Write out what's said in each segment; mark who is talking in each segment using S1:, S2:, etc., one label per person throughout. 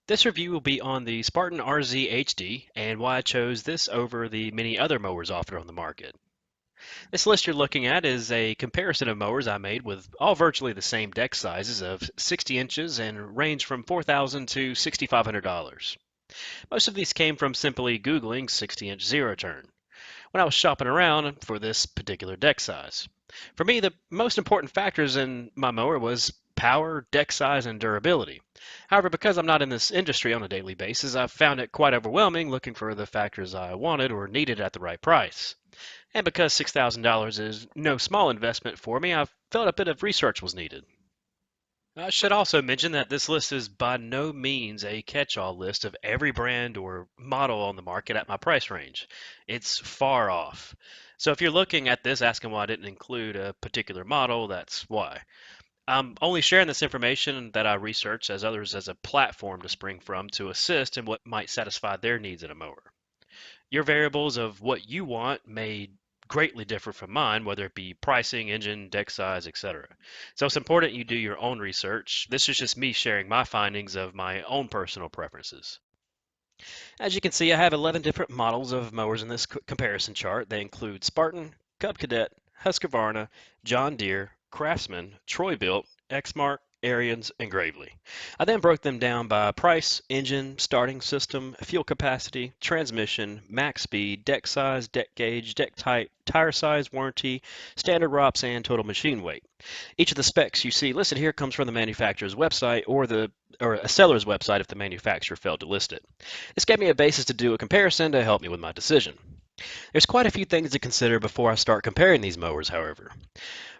S1: This review will be on the Spartan RZ HD and why I chose this over the many other mowers offered on the market. This list you're looking at is a comparison of mowers I made with all virtually the same deck sizes of 60 inches and range from $4,000 to $6,500. Most of these came from simply Googling 60-inch zero turn when I was shopping around for this particular deck size. For me, the most important factors in my mower was power, deck size, and durability. However, because I'm not in this industry on a daily basis, I've found it quite overwhelming looking for the factors I wanted or needed at the right price. And because $6,000 is no small investment for me, I felt a bit of research was needed. I should also mention that this list is by no means a catch-all list of every brand or model on the market at my price range. It's far off. So if you're looking at this asking why I didn't include a particular model, that's why. I'm only sharing this information that I researched as others as a platform to spring from to assist in what might satisfy their needs in a mower. Your variables of what you want may greatly differ from mine, whether it be pricing, engine, deck size, etc. So it's important you do your own research. This is just me sharing my findings of my own personal preferences. As you can see, I have 11 different models of mowers in this comparison chart. They include Spartan, Cub Cadet, Husqvarna, John Deere, Craftsman, Troy-Bilt, Exmark, Ariens, and Gravely. I then broke them down by price, engine, starting system, fuel capacity, transmission, max speed, deck size, deck gauge, deck type, tire size, warranty, standard ROPS, and total machine weight. Each of the specs you see listed here comes from the manufacturer's website or a seller's website if the manufacturer failed to list it. This gave me a basis to do a comparison to help me with my decision. There's quite a few things to consider before I start comparing these mowers, however.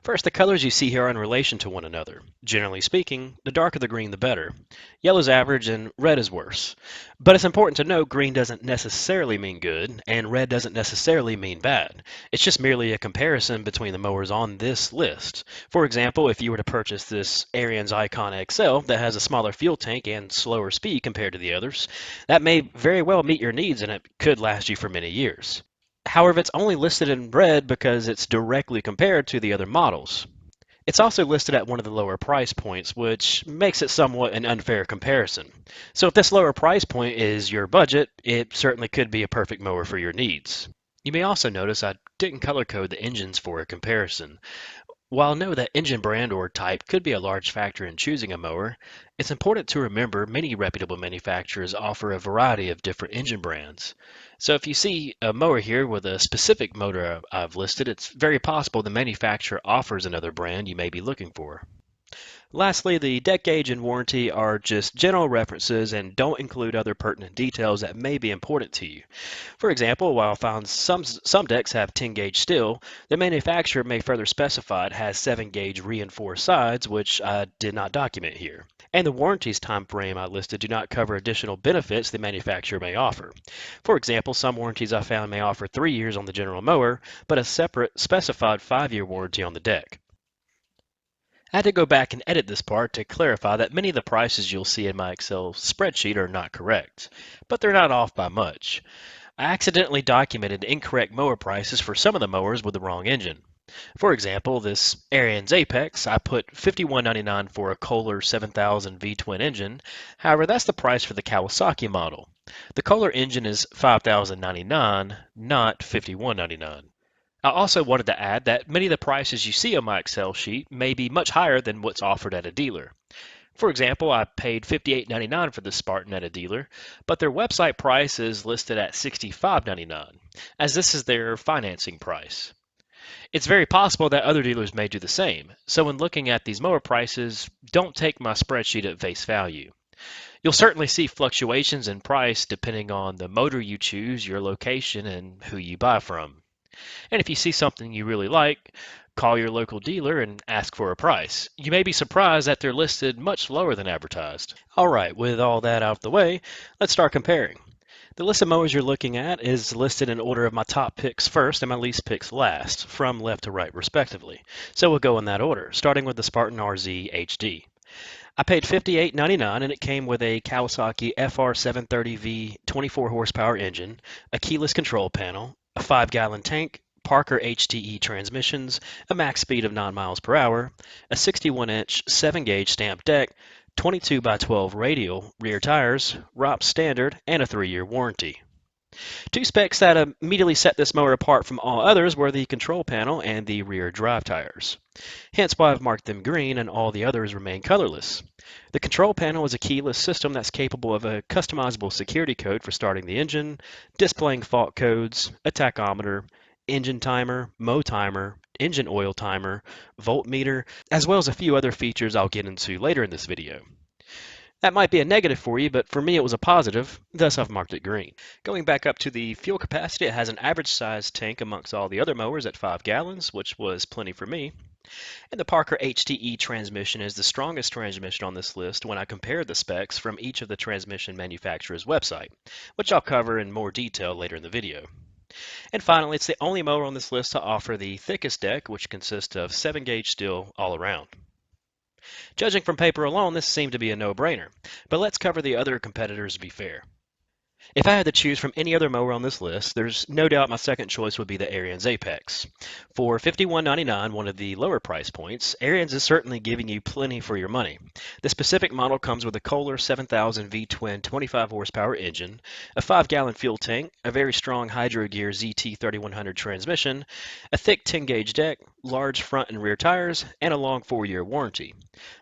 S1: First, the colors you see here are in relation to one another. Generally speaking, the darker the green, the better. Yellow's average and red is worse. But it's important to note green doesn't necessarily mean good, and red doesn't necessarily mean bad. It's just merely a comparison between the mowers on this list. For example, if you were to purchase this Ariens Icon XL that has a smaller fuel tank and slower speed compared to the others, that may very well meet your needs and it could last you for many years. However, it's only listed in red because it's directly compared to the other models. It's also listed at one of the lower price points, which makes it somewhat an unfair comparison. So if this lower price point is your budget, it certainly could be a perfect mower for your needs. You may also notice I didn't color code the engines for a comparison. While know that engine brand or type could be a large factor in choosing a mower, it's important to remember many reputable manufacturers offer a variety of different engine brands. So if you see a mower here with a specific motor I've listed, it's very possible the manufacturer offers another brand you may be looking for. Lastly, the deck gauge and warranty are just general references and don't include other pertinent details that may be important to you. For example, while I found some decks have 10 gauge steel, the manufacturer may further specify it has 7 gauge reinforced sides, which I did not document here. And the warranties time frame I listed do not cover additional benefits the manufacturer may offer. For example, some warranties I found may offer 3 years on the general mower, but a separate specified 5-year warranty on the deck. I had to go back and edit this part to clarify that many of the prices you'll see in my Excel spreadsheet are not correct, but they're not off by much. I accidentally documented incorrect mower prices for some of the mowers with the wrong engine. For example, this Ariens Apex, I put $51.99 for a Kohler 7000 V-twin engine. However, that's the price for the Kawasaki model. The Kohler engine is $5,099, not $51.99. I also wanted to add that many of the prices you see on my Excel sheet may be much higher than what's offered at a dealer. For example, I paid $58.99 for the Spartan at a dealer, but their website price is listed at $65.99, as this is their financing price. It's very possible that other dealers may do the same, so when looking at these mower prices, don't take my spreadsheet at face value. You'll certainly see fluctuations in price depending on the motor you choose, your location, and who you buy from. And if you see something you really like, call your local dealer and ask for a price. You may be surprised that they're listed much lower than advertised. All right, with all that out of the way, let's start comparing. The list of mowers you're looking at is listed in order of my top picks first and my least picks last, from left to right respectively. So we'll go in that order, starting with the Spartan RZ HD. I paid $58.99 and it came with a Kawasaki FR730V 24 horsepower engine, a keyless control panel, a 5-gallon tank, Parker HTE transmissions, a max speed of 9 miles per hour, a 61-inch 7-gauge stamped deck, 22 by 12 radial rear tires, ROP standard, and a 3-year warranty. Two specs that immediately set this mower apart from all others were the control panel and the rear drive tires. Hence why I've marked them green and all the others remain colorless. The control panel is a keyless system that's capable of a customizable security code for starting the engine, displaying fault codes, a tachometer, engine timer, mow timer, engine oil timer, voltmeter, as well as a few other features I'll get into later in this video. That might be a negative for you, but for me it was a positive, thus I've marked it green. Going back up to the fuel capacity, it has an average size tank amongst all the other mowers at 5 gallons, which was plenty for me. And the Parker HTE transmission is the strongest transmission on this list when I compared the specs from each of the transmission manufacturer's website, which I'll cover in more detail later in the video. And finally, it's the only mower on this list to offer the thickest deck, which consists of 7-gauge steel all around. Judging from paper alone, this seemed to be a no-brainer, but let's cover the other competitors to be fair. If I had to choose from any other mower on this list, there's no doubt my second choice would be the Ariens Apex. For $51.99, one of the lower price points, Ariens is certainly giving you plenty for your money. The specific model comes with a Kohler 7000 V-twin 25 horsepower engine, a 5-gallon fuel tank, a very strong Hydro Gear ZT3100 transmission, a thick 10-gauge deck, large front and rear tires, and a long 4-year warranty.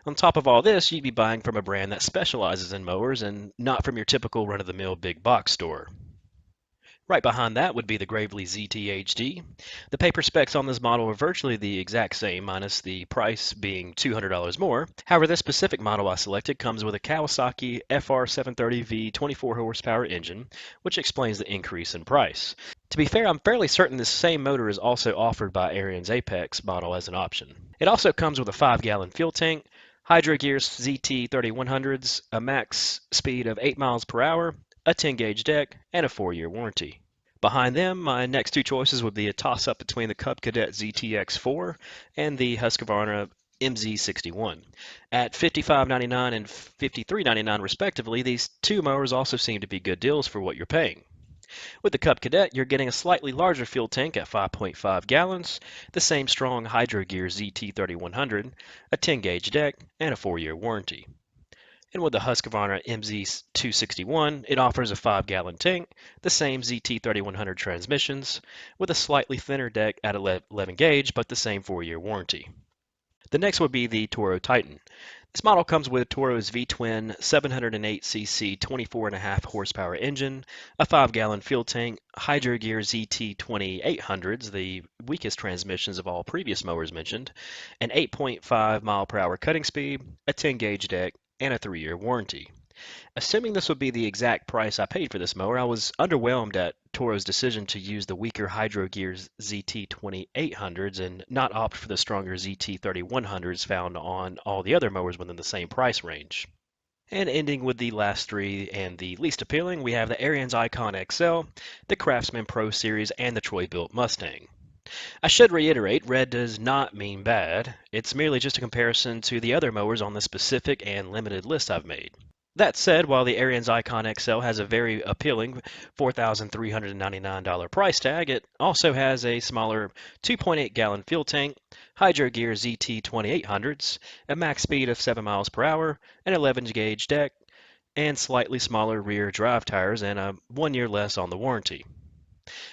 S1: On top of all this, you'd be buying from a brand that specializes in mowers and not from your typical run-of-the-mill big box store. Right behind that would be the Gravely ZT-HD. The paper specs on this model are virtually the exact same, minus the price being $200 more. However, this specific model I selected comes with a Kawasaki FR730V 24 horsepower engine, which explains the increase in price. To be fair, I'm fairly certain this same motor is also offered by Ariens Apex model as an option. It also comes with a 5-gallon fuel tank, Hydro Gear ZT3100s, a max speed of 8 miles per hour, a 10-gauge deck, and a 4-year warranty. Behind them, my next two choices would be a toss-up between the Cub Cadet ZTX4 and the Husqvarna MZ61. At $55.99 and $53.99 respectively, these two mowers also seem to be good deals for what you're paying. With the Cub Cadet, you're getting a slightly larger fuel tank at 5.5 gallons, the same strong Hydro Gear ZT3100, a 10-gauge deck, and a 4-year warranty. And with the Husqvarna MZ261, it offers a 5-gallon tank, the same ZT3100 transmissions, with a slightly thinner deck at 11 gauge, but the same 4-year warranty. The next would be the Toro Titan. This model comes with Toro's V-twin 708cc 24.5 horsepower engine, a 5-gallon fuel tank, Hydro Gear ZT2800s, the weakest transmissions of all previous mowers mentioned, an 8.5 mile per hour cutting speed, a 10-gauge deck, and a 3-year warranty. Assuming this would be the exact price I paid for this mower, I was underwhelmed at Toro's decision to use the weaker Hydro Gear ZT2800s and not opt for the stronger ZT3100s found on all the other mowers within the same price range. And ending with the last three and the least appealing, we have the Ariens Icon XL, the Craftsman Pro Series, and the Troy-built Mustang. I should reiterate, red does not mean bad. It's merely just a comparison to the other mowers on the specific and limited list I've made. That said, while the Ariens Icon XL has a very appealing $4,399 price tag, it also has a smaller 2.8-gallon fuel tank, Hydro Gear ZT2800s, a max speed of 7 miles per hour, an 11-gauge deck, and slightly smaller rear drive tires and a 1 year less on the warranty.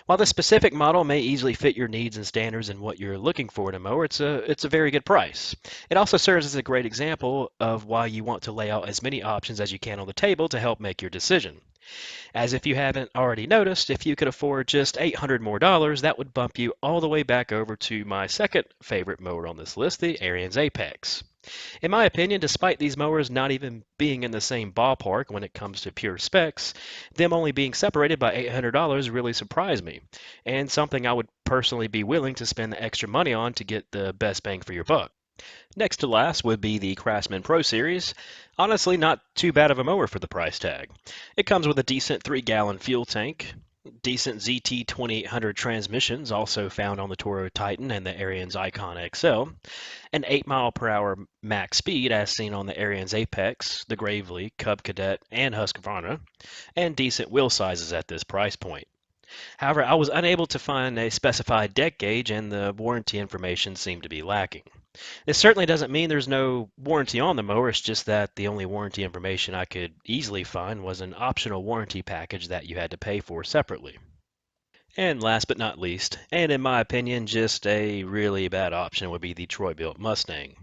S1: While this specific model may easily fit your needs and standards and what you're looking for in a mower, it's a very good price. It also serves as a great example of why you want to lay out as many options as you can on the table to help make your decision. As if you haven't already noticed, if you could afford just $800 more, that would bump you all the way back over to my second favorite mower on this list, the Ariens Apex. In my opinion, despite these mowers not even being in the same ballpark when it comes to pure specs, them only being separated by $800 really surprised me, and something I would personally be willing to spend the extra money on to get the best bang for your buck. Next to last would be the Craftsman Pro Series. Honestly, not too bad of a mower for the price tag. It comes with a decent 3-gallon fuel tank, decent ZT2800 transmissions, also found on the Toro Titan and the Ariens Icon XL, an 8 mile per hour max speed as seen on the Ariens Apex, the Gravely, Cub Cadet, and Husqvarna, and decent wheel sizes at this price point. However, I was unable to find a specified deck gauge and the warranty information seemed to be lacking. This certainly doesn't mean there's no warranty on the mower, it's just that the only warranty information I could easily find was an optional warranty package that you had to pay for separately. And last but not least, and in my opinion, just a really bad option would be the Troy-built Mustang.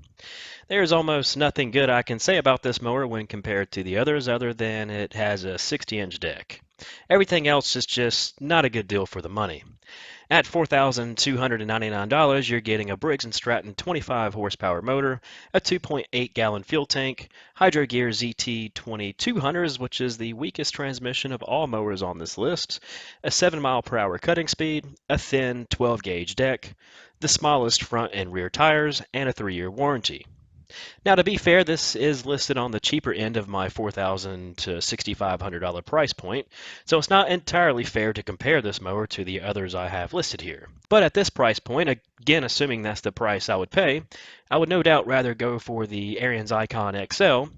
S1: There's almost nothing good I can say about this mower when compared to the others other than it has a 60-inch deck. Everything else is just not a good deal for the money. At $4,299, you're getting a Briggs & Stratton 25 horsepower motor, a 2.8 gallon fuel tank, Hydro Gear ZT 2200s, which is the weakest transmission of all mowers on this list, a 7 mile per hour cutting speed, a thin 12 gauge deck, the smallest front and rear tires, and a 3-year warranty. Now, to be fair, this is listed on the cheaper end of my $4,000 to $6,500 price point, so it's not entirely fair to compare this mower to the others I have listed here. But at this price point, again assuming that's the price I would pay, I would no doubt rather go for the Ariens Icon XL,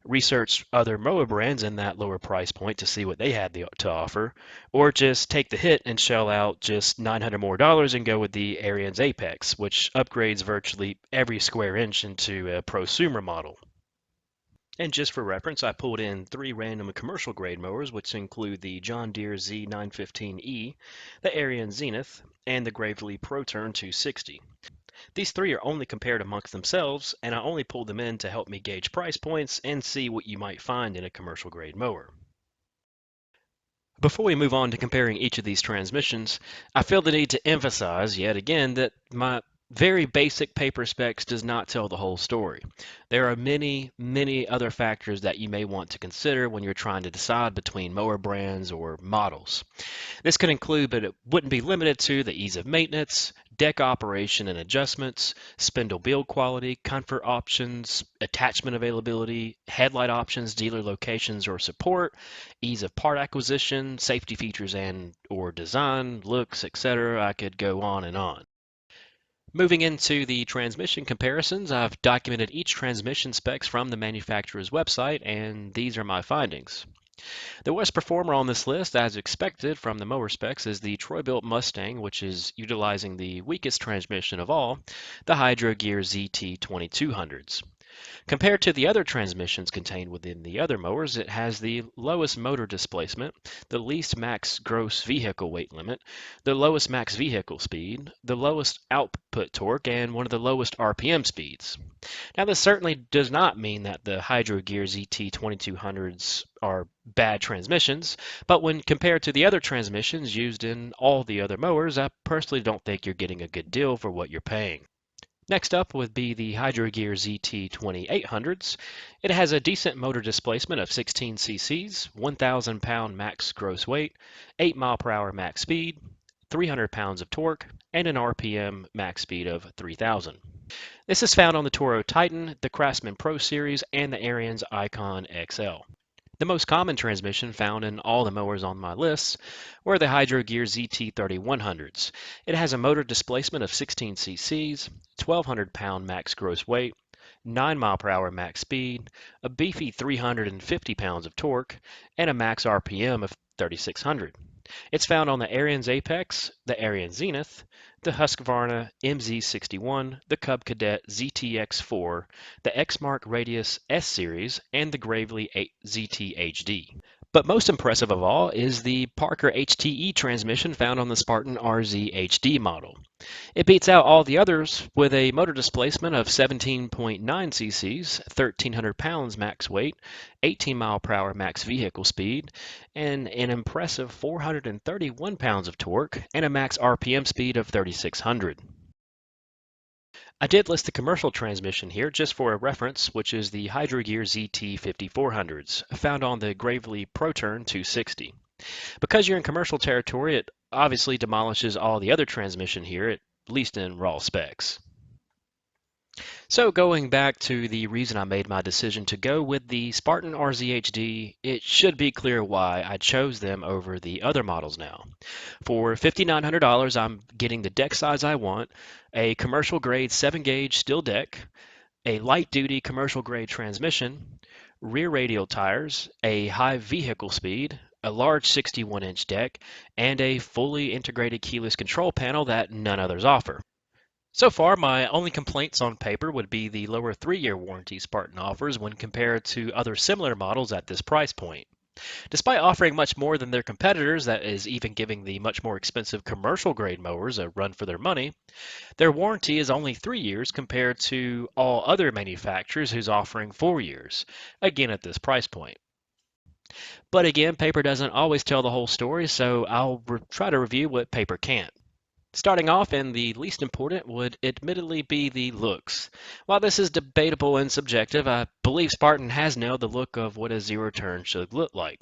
S1: research other mower brands in that lower price point to see what they had to offer, or just take the hit and shell out just $900 more and go with the Ariens Apex, which upgrades virtually every square inch into a prosumer model. And just for reference, I pulled in 3 random commercial grade mowers, which include the John Deere Z915E, the Ariens Zenith, and the Gravely ProTurn 260. These 3 are only compared amongst themselves, and I only pulled them in to help me gauge price points and see what you might find in a commercial grade mower. Before we move on to comparing each of these transmissions, I feel the need to emphasize yet again that my very basic paper specs does not tell the whole story. There are many, many other factors that you may want to consider when you're trying to decide between mower brands or models. This could include, but it wouldn't be limited to, the ease of maintenance, deck operation and adjustments, spindle build quality, comfort options, attachment availability, headlight options, dealer locations or support, ease of part acquisition, safety features and or design, looks, etc. I could go on and on. Moving into the transmission comparisons, I've documented each transmission specs from the manufacturer's website, and these are my findings. The worst performer on this list, as expected from the mower specs, is the Troy-built Mustang, which is utilizing the weakest transmission of all, the Hydro Gear ZT 2200s. Compared to the other transmissions contained within the other mowers, it has the lowest motor displacement, the least max gross vehicle weight limit, the lowest max vehicle speed, the lowest output torque, and one of the lowest RPM speeds. Now, this certainly does not mean that the Hydro Gear ZT 2200s are bad transmissions, but when compared to the other transmissions used in all the other mowers, I personally don't think you're getting a good deal for what you're paying. Next up would be the Hydro Gear ZT 2800s. It has a decent motor displacement of 16 cc's, 1,000 pound max gross weight, 8 mile per hour max speed, 300 pounds of torque, and an RPM max speed of 3,000. This is found on the Toro Titan, the Craftsman Pro Series, and the Ariens Icon XL. The most common transmission found in all the mowers on my list were the Hydro Gear ZT 3100s. It has a motor displacement of 16 cc's, 1,200 pound max gross weight, 9 mile per hour max speed, a beefy 350 pounds of torque, and a max RPM of 3,600. It's found on the Ariens Apex, the Ariens Zenith, the Husqvarna MZ61, the Cub Cadet ZTX4, the Exmark Radius S Series, and the Gravely ZT HD. But most impressive of all is the Parker HTE transmission found on the Spartan RZ HD model. It beats out all the others with a motor displacement of 17.9 cc's, 1,300 pounds max weight, 18 mile per hour max vehicle speed, and an impressive 431 pounds of torque and a max RPM speed of 3,600. I did list the commercial transmission here just for a reference, which is the Hydro Gear ZT 5400s, found on the Gravely ProTurn 260. Because you're in commercial territory, it obviously demolishes all the other transmission here, at least in raw specs. So going back to the reason I made my decision to go with the Spartan RZ HD, it should be clear why I chose them over the other models now. For $5,900, I'm getting the deck size I want, a commercial grade 7-gauge steel deck, a light-duty commercial grade transmission, rear radial tires, a high vehicle speed, a large 61-inch deck, and a fully integrated keyless control panel that none others offer. So far, my only complaints on paper would be the lower 3-year warranty Spartan offers when compared to other similar models at this price point. Despite offering much more than their competitors, that is, even giving the much more expensive commercial grade mowers a run for their money, their warranty is only 3 years compared to all other manufacturers who's offering 4 years, again at this price point. But again, paper doesn't always tell the whole story, so I'll try to review what paper can't. Starting off, and the least important would admittedly be the looks. While this is debatable and subjective, I believe Spartan has nailed the look of what a zero turn should look like.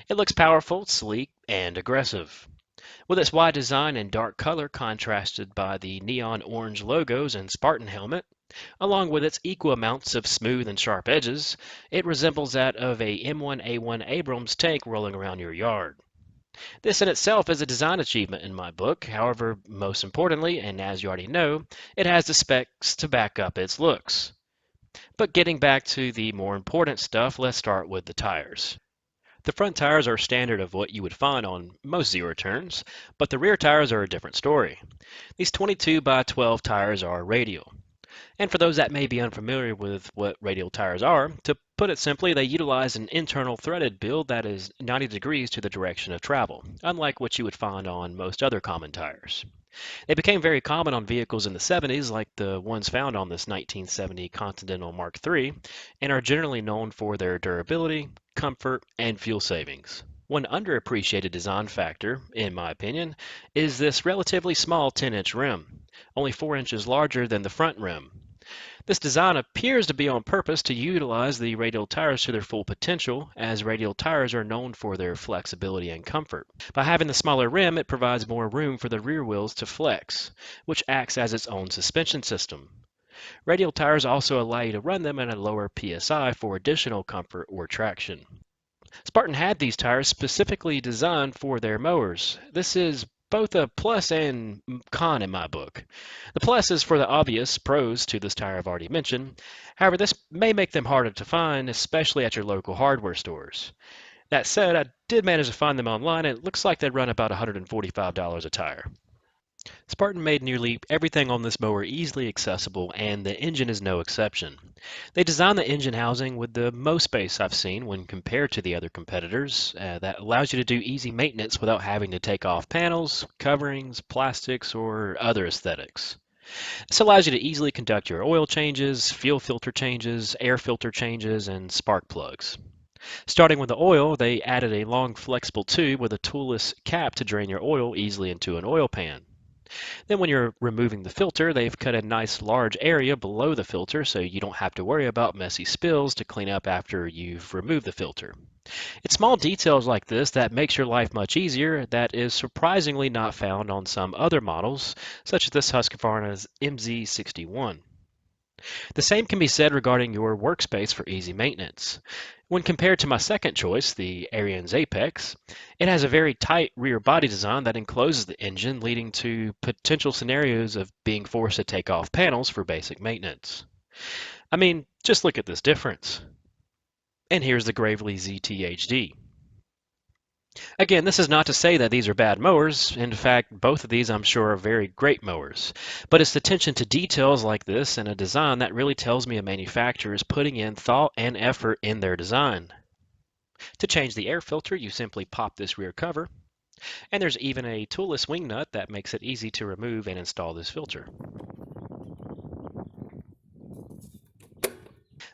S1: It looks powerful, sleek, and aggressive. With its wide design and dark color contrasted by the neon orange logos and Spartan helmet, along with its equal amounts of smooth and sharp edges, it resembles that of a M1A1 Abrams tank rolling around your yard. This in itself is a design achievement in my book. However, most importantly, and as you already know, it has the specs to back up its looks. But getting back to the more important stuff, let's start with the tires. The front tires are standard of what you would find on most zero turns, but the rear tires are a different story. These 22 by 12 tires are radial. And for those that may be unfamiliar with what radial tires are, to put it simply, they utilize an internal threaded build that is 90 degrees to the direction of travel, unlike what you would find on most other common tires. They became very common on vehicles in the 70s, like the ones found on this 1970 Continental Mark III, and are generally known for their durability, comfort, and fuel savings. One underappreciated design factor, in my opinion, is this relatively small 10-inch rim, only 4 inches larger than the front rim. This design appears to be on purpose to utilize the radial tires to their full potential, as radial tires are known for their flexibility and comfort. By having the smaller rim, it provides more room for the rear wheels to flex, which acts as its own suspension system. Radial tires also allow you to run them at a lower PSI for additional comfort or traction. Spartan had these tires specifically designed for their mowers. This is both a plus and con in my book. The plus is for the obvious pros to this tire I've already mentioned. However, this may make them harder to find, especially at your local hardware stores. That said, I did manage to find them online, and it looks like they run about $145 a tire. Spartan made nearly everything on this mower easily accessible, and the engine is no exception. They designed the engine housing with the most space I've seen when compared to the other competitors. That allows you to do easy maintenance without having to take off panels, coverings, plastics, or other aesthetics. This allows you to easily conduct your oil changes, fuel filter changes, air filter changes, and spark plugs. Starting with the oil, they added a long flexible tube with a toolless cap to drain your oil easily into an oil pan. Then when you're removing the filter, they've cut a nice large area below the filter so you don't have to worry about messy spills to clean up after you've removed the filter. It's small details like this that makes your life much easier that is surprisingly not found on some other models, such as this Husqvarna's MZ61. The same can be said regarding your workspace for easy maintenance. When compared to my second choice, the Ariens Apex, it has a very tight rear body design that encloses the engine, leading to potential scenarios of being forced to take off panels for basic maintenance. I mean, just look at this difference. And here's the Gravely ZTHD. Again, this is not to say that these are bad mowers. In fact, both of these I'm sure are very great mowers. But it's the attention to details like this and a design that really tells me a manufacturer is putting in thought and effort in their design. To change the air filter, you simply pop this rear cover, and there's even a toolless wing nut that makes it easy to remove and install this filter.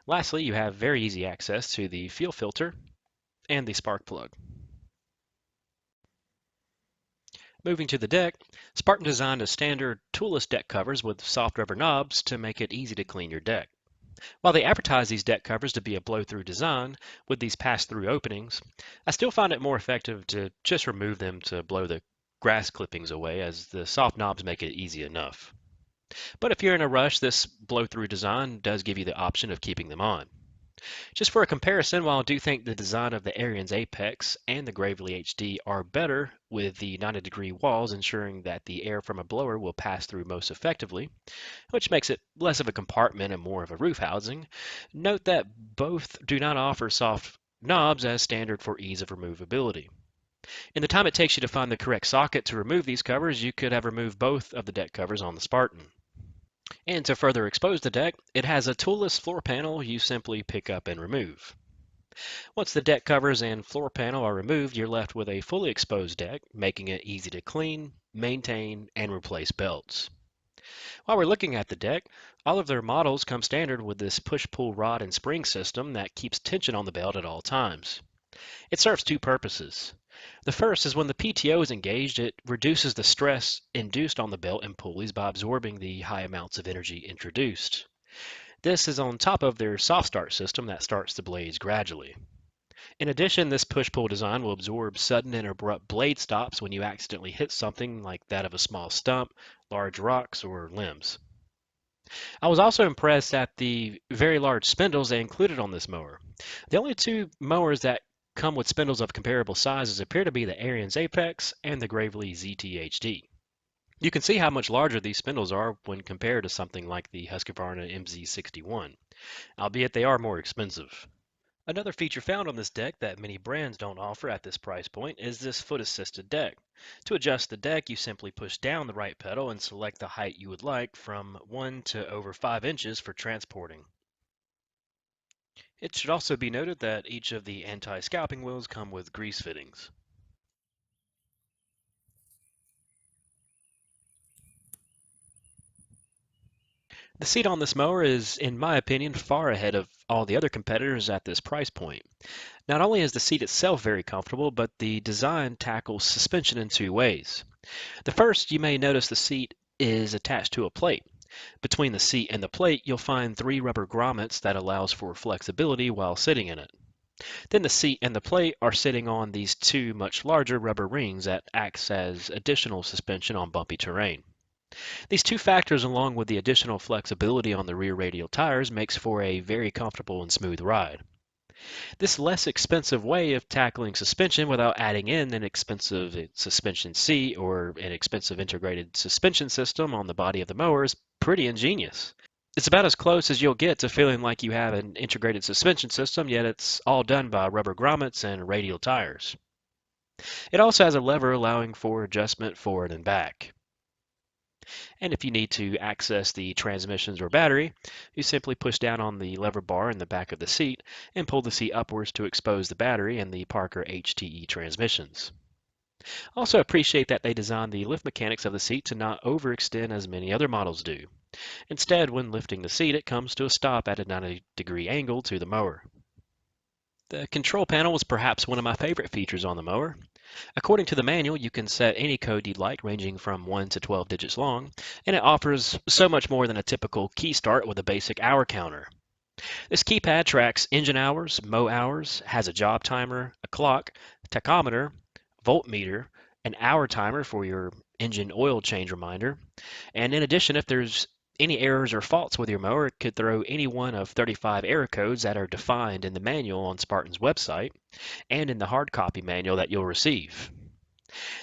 S1: Lastly, you have very easy access to the fuel filter and the spark plug. Moving to the deck, Spartan designed a standard toolless deck covers with soft rubber knobs to make it easy to clean your deck. While they advertise these deck covers to be a blow-through design with these pass-through openings, I still find it more effective to just remove them to blow the grass clippings away, as the soft knobs make it easy enough. But if you're in a rush, this blow-through design does give you the option of keeping them on. Just for a comparison, while I do think the design of the Ariens Apex and the Gravely HD are better with the 90-degree walls ensuring that the air from a blower will pass through most effectively, which makes it less of a compartment and more of a roof housing, note that both do not offer soft knobs as standard for ease of removability. In the time it takes you to find the correct socket to remove these covers, you could have removed both of the deck covers on the Spartan. And to further expose the deck, it has a toolless floor panel you simply pick up and remove. Once the deck covers and floor panel are removed, you're left with a fully exposed deck, making it easy to clean, maintain, and replace belts. While we're looking at the deck, all of their models come standard with this push-pull rod and spring system that keeps tension on the belt at all times. It serves two purposes. The first is when the PTO is engaged, it reduces the stress induced on the belt and pulleys by absorbing the high amounts of energy introduced. This is on top of their soft start system that starts the blades gradually. In addition, this push-pull design will absorb sudden and abrupt blade stops when you accidentally hit something like that of a small stump, large rocks, or limbs. I was also impressed at the very large spindles they included on this mower. The only two mowers that come with spindles of comparable sizes appear to be the Ariens Apex and the Gravely ZTHD. You can see how much larger these spindles are when compared to something like the Husqvarna MZ61, albeit they are more expensive. Another feature found on this deck that many brands don't offer at this price point is this foot-assisted deck. To adjust the deck, you simply push down the right pedal and select the height you would like from 1 to over 5 inches for transporting. It should also be noted that each of the anti-scalping wheels come with grease fittings. The seat on this mower is, in my opinion, far ahead of all the other competitors at this price point. Not only is the seat itself very comfortable, but the design tackles suspension in two ways. The first, you may notice the seat is attached to a plate. Between the seat and the plate, you'll find three rubber grommets that allows for flexibility while sitting in it. Then the seat and the plate are sitting on these two much larger rubber rings that acts as additional suspension on bumpy terrain. These two factors, along with the additional flexibility on the rear radial tires, makes for a very comfortable and smooth ride. This less expensive way of tackling suspension without adding in an expensive suspension seat or an expensive integrated suspension system on the body of the mower is pretty ingenious. It's about as close as you'll get to feeling like you have an integrated suspension system, yet it's all done by rubber grommets and radial tires. It also has a lever allowing for adjustment forward and back. And if you need to access the transmissions or battery, you simply push down on the lever bar in the back of the seat and pull the seat upwards to expose the battery and the Parker HTE transmissions. Also appreciate that they designed the lift mechanics of the seat to not overextend as many other models do. Instead, when lifting the seat, it comes to a stop at a 90-degree angle to the mower. The control panel was perhaps one of my favorite features on the mower. According to the manual, you can set any code you'd like, ranging from 1 to 12 digits long, and it offers so much more than a typical key start with a basic hour counter. This keypad tracks engine hours, mow hours, has a job timer, a clock, tachometer, voltmeter, an hour timer for your engine oil change reminder, and in addition, if there's any errors or faults with your mower, it could throw any one of 35 error codes that are defined in the manual on Spartan's website and in the hard copy manual that you'll receive.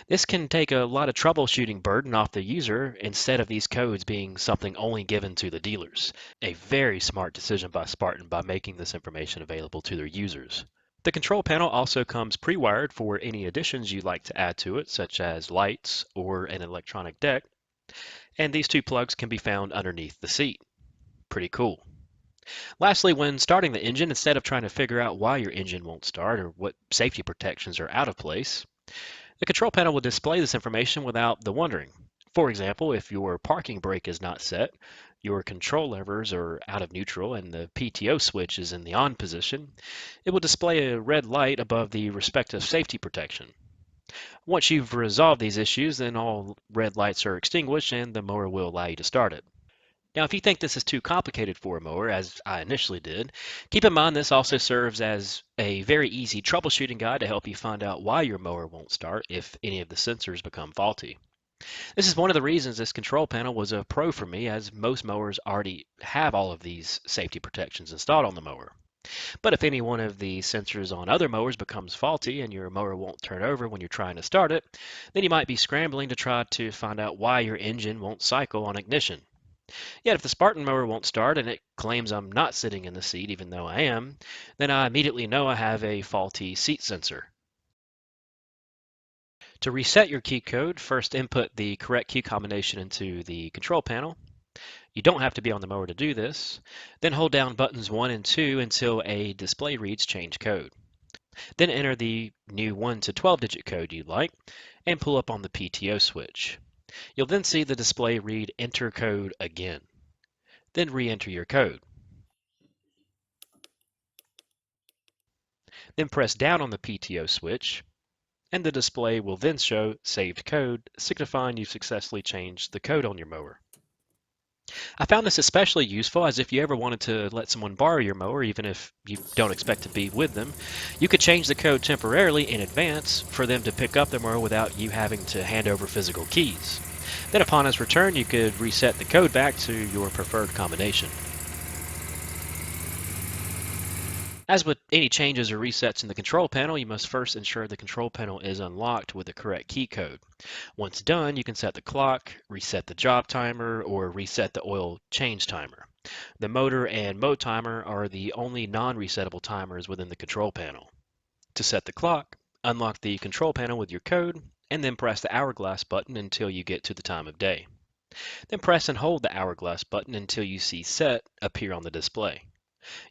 S1: This can take a lot of troubleshooting burden off the user instead of these codes being something only given to the dealers. A very smart decision by Spartan by making this information available to their users. The control panel also comes pre-wired for any additions you'd like to add to it, such as lights or an electronic deck, and these two plugs can be found underneath the seat. Pretty cool. Lastly, when starting the engine, instead of trying to figure out why your engine won't start or what safety protections are out of place, the control panel will display this information without the wondering. For example, if your parking brake is not set, your control levers are out of neutral, and the PTO switch is in the on position, it will display a red light above the respective safety protection. Once you've resolved these issues, then all red lights are extinguished and the mower will allow you to start it. Now, if you think this is too complicated for a mower, as I initially did, keep in mind this also serves as a very easy troubleshooting guide to help you find out why your mower won't start if any of the sensors become faulty. This is one of the reasons this control panel was a pro for me, as most mowers already have all of these safety protections installed on the mower. But if any one of the sensors on other mowers becomes faulty and your mower won't turn over when you're trying to start it, then you might be scrambling to try to find out why your engine won't cycle on ignition. Yet if the Spartan mower won't start and it claims I'm not sitting in the seat even though I am, then I immediately know I have a faulty seat sensor. To reset your key code, first input the correct key combination into the control panel. You don't have to be on the mower to do this. Then hold down buttons 1 and 2 until a display reads change code. Then enter the new 1 to 12-digit code you'd like and pull up on the PTO switch. You'll then see the display read enter code again. Then re-enter your code. Then press down on the PTO switch and the display will then show saved code, signifying you've successfully changed the code on your mower. I found this especially useful as if you ever wanted to let someone borrow your mower, even if you don't expect to be with them, you could change the code temporarily in advance for them to pick up the mower without you having to hand over physical keys. Then upon its return, you could reset the code back to your preferred combination. As with any changes or resets in the control panel, you must first ensure the control panel is unlocked with the correct key code. Once done, you can set the clock, reset the job timer, or reset the oil change timer. The motor and mode timer are the only non-resettable timers within the control panel. To set the clock, unlock the control panel with your code, and then press the hourglass button until you get to the time of day. Then press and hold the hourglass button until you see set appear on the display.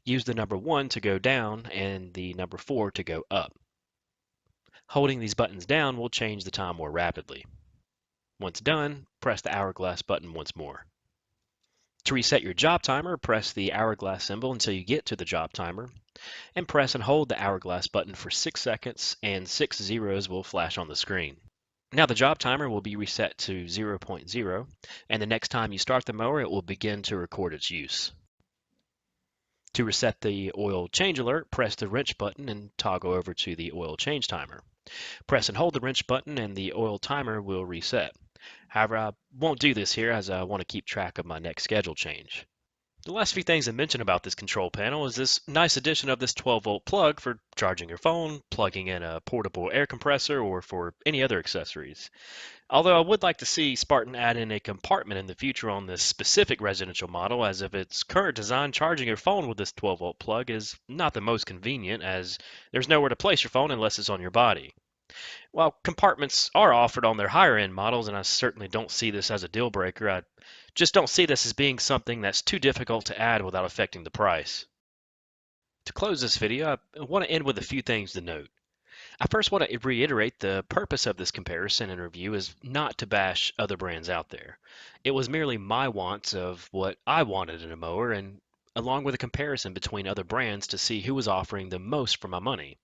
S1: Use the number 1 to go down and the number 4 to go up. Holding these buttons down will change the time more rapidly. Once done, press the hourglass button once more. To reset your job timer, press the hourglass symbol until you get to the job timer, and press and hold the hourglass button for 6 seconds, and 6 zeros will flash on the screen. Now the job timer will be reset to 0.0, and the next time you start the mower, it will begin to record its use. To reset the oil change alert, press the wrench button and toggle over to the oil change timer. Press and hold the wrench button and the oil timer will reset. However, I won't do this here as I want to keep track of my next schedule change. The last few things to mention about this control panel is this nice addition of this 12-volt plug for charging your phone, plugging in a portable air compressor, or for any other accessories. Although I would like to see Spartan add in a compartment in the future on this specific residential model, as of its current design, charging your phone with this 12-volt plug is not the most convenient, as there's nowhere to place your phone unless it's on your body. While compartments are offered on their higher end models, and I certainly don't see this as a deal breaker, I just don't see this as being something that's too difficult to add without affecting the price. To close this video, I want to end with a few things to note. I first want to reiterate the purpose of this comparison and review is not to bash other brands out there. It was merely my wants of what I wanted in a mower, and along with a comparison between other brands to see who was offering the most for my money.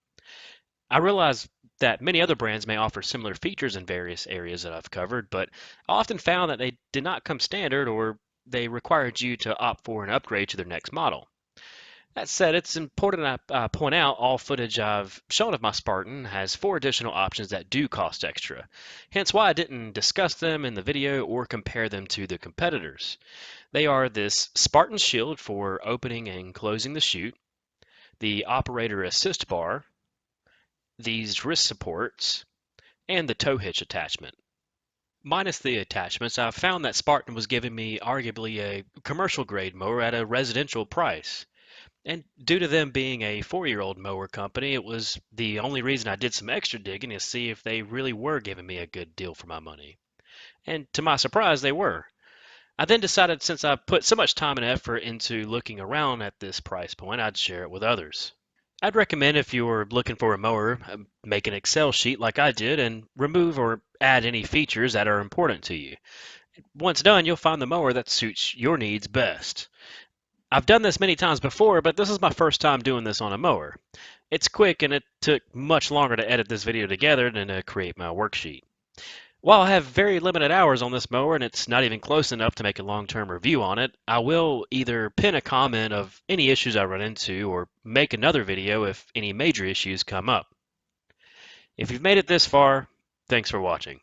S1: I realize that many other brands may offer similar features in various areas that I've covered, but I often found that they did not come standard or they required you to opt for an upgrade to their next model. That said, it's important I point out all footage I've shown of my Spartan has 4 additional options that do cost extra, hence why I didn't discuss them in the video or compare them to the competitors. They are this Spartan shield for opening and closing the chute, the operator assist bar, these wrist supports, and the tow hitch attachment. Minus the attachments, I found that Spartan was giving me arguably a commercial grade mower at a residential price. And due to them being a 4-year-old mower company, it was the only reason I did some extra digging to see if they really were giving me a good deal for my money. And to my surprise, they were. I then decided since I put so much time and effort into looking around at this price point, I'd share it with others. I'd recommend if you were looking for a mower, make an Excel sheet like I did and remove or add any features that are important to you. Once done, you'll find the mower that suits your needs best. I've done this many times before, but this is my first time doing this on a mower. It's quick and it took much longer to edit this video together than to create my worksheet. While I have very limited hours on this mower and it's not even close enough to make a long-term review on it, I will either pin a comment of any issues I run into or make another video if any major issues come up. If you've made it this far, thanks for watching.